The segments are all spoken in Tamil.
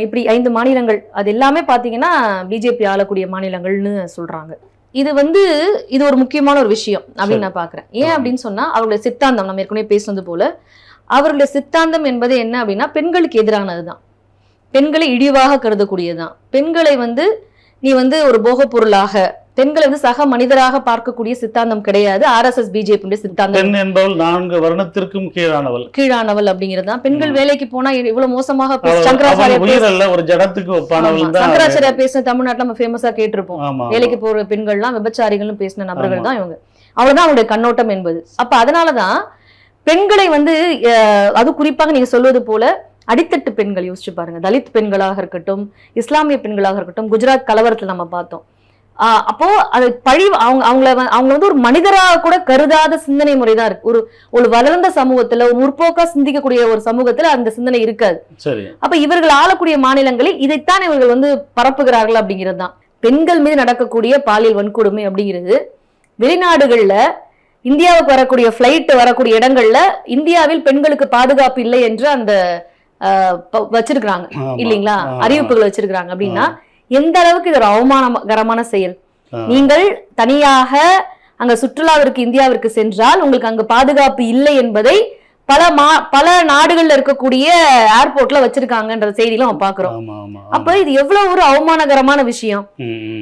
இப்படி 5 மாநிலங்கள் அது எல்லாமே பாத்தீங்கன்னா பிஜேபி ஆளக்கூடிய மாநிலங்கள்னு சொல்றாங்க. இது ஒரு முக்கியமான ஒரு விஷயம் அப்படின்னு நான் பாக்குறேன். ஏன் அப்படின்னு சொன்னா அவர்களுடைய சித்தாந்தம் நம்ம ஏற்கனவே பேசுனது போல அவர்களுடைய சித்தாந்தம் என்பது என்ன அப்படின்னா பெண்களுக்கு எதிரானதுதான், பெண்களை இழிவாக கருதக்கூடியதுதான், பெண்களை நீ ஒரு போக பொருளாக, பெண்களை சக மனிதராக பார்க்கக்கூடிய சித்தாந்தம் கிடையாது. RSS பிஜேபி சித்தாந்தம். பெண் என்பவள் 4 வருணத்திற்கும் கீழானவள் அப்படிங்கிறதுதான். பெண்கள் வேலைக்கு போனா இவ்வளவு மோசமாக சங்கராச்சாரியா பேசின தமிழ்நாட்டுல நம்ம ஃபேமஸா கேட்டிருப்போம். வேலைக்கு போற பெண்கள்லாம் விபச்சாரிகள் பேசின நபர்கள் தான் இவங்க. அவ்வளவுதான் அவங்களுடைய கண்ணோட்டம் என்பது. அப்ப அதனாலதான் பெண்களை அது குறிப்பாக நீங்க சொல்வது போல அடித்தட்டு பெண்கள் யோசிச்சு பாருங்க. தலித் பெண்களாக இருக்கட்டும், இஸ்லாமிய பெண்களாக இருக்கட்டும், குஜராத் கலவரத்துல நம்ம பார்த்தோம். அப்போ அது அவங்க ஒரு மனிதராக கூட கருதாத சிந்தனை முறைதான் இருக்கு. ஒரு வளர்ந்த சமூகத்துல, ஒரு முற்போக்கா சிந்திக்கக்கூடிய ஒரு சமூகத்துல அந்த சிந்தனை இருக்காது. அப்ப இவர்கள் ஆளக்கூடிய மாநிலங்களில் இதைத்தான் இவர்கள் பரப்புகிறார்கள் அப்படிங்கிறது தான். பெண்கள் மீது நடக்கக்கூடிய பாலியல் வன்கொடுமை அப்படிங்கிறது வெளிநாடுகள்ல இந்தியாவுக்கு வரக்கூடிய பிளைட் வரக்கூடிய இடங்கள்ல இந்தியாவில் பெண்களுக்கு பாதுகாப்பு இல்லை என்று அந்த வச்சிருக்கிறாங்க இல்லைங்களா, அறிவிப்புகள் வச்சிருக்கிறாங்க. அப்படின்னா எந்த அளவுக்கு இது ஒரு அவமானகரமான செயல். நீங்கள் தனியாக அங்க சுற்றுலாவிற்கு இந்தியாவிற்கு சென்றால் உங்களுக்கு அங்கு பாதுகாப்பு இல்லை என்பதை பல நாடுகள்ல இருக்கக்கூடிய ஏர்போர்ட்ல வச்சிருக்காங்கன்ற செய்தியில நம்ம பாக்குறோம். அப்ப இது எவ்வளவு ஒரு அவமானகரமான விஷயம்.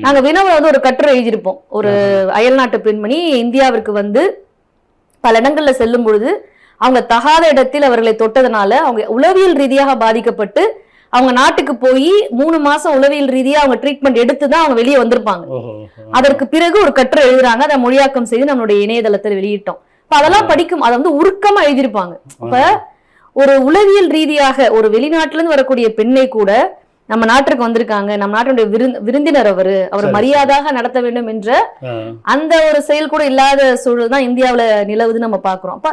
நாங்க வினவ ஒரு கட்டுரை எழுதியிருப்போம். ஒரு அயல்நாட்டு பெண்மணி இந்தியாவிற்கு பல இடங்கள்ல செல்லும் பொழுது அவங்க தகாத இடத்தில் அவர்களை தொட்டதுனால அவங்க உளவியல் ரீதியாக பாதிக்கப்பட்டு அவங்க நாட்டுக்கு போய் 3 மாசம் உளவியல் ரீதியா அவங்க ட்ரீட்மெண்ட் எடுத்துதான் அவங்க வெளியே வந்திருப்பாங்க. அதற்கு பிறகு ஒரு கட்டுரை எழுதுறாங்க, அதை மொழியாக்கம் செய்து நம்மளுடைய இணையதளத்தில் வெளியிட்டோம். அதெல்லாம் படிக்கும், அதை உருக்கமா எழுதியிருப்பாங்க. அப்ப ஒரு உளவியல் ரீதியாக ஒரு வெளிநாட்டுல இருந்து வரக்கூடிய பெண்ணை கூட நம்ம நாட்டுக்கு வந்திருக்காங்க, நம்ம நாட்டுடைய விருந்தினர் அவர் மரியாதையாக நடத்த வேண்டும் என்ற அந்த ஒரு செயல் கூட இல்லாத சூழல் தான் இந்தியாவுல நிலவுதுன்னு நம்ம பாக்குறோம். அப்ப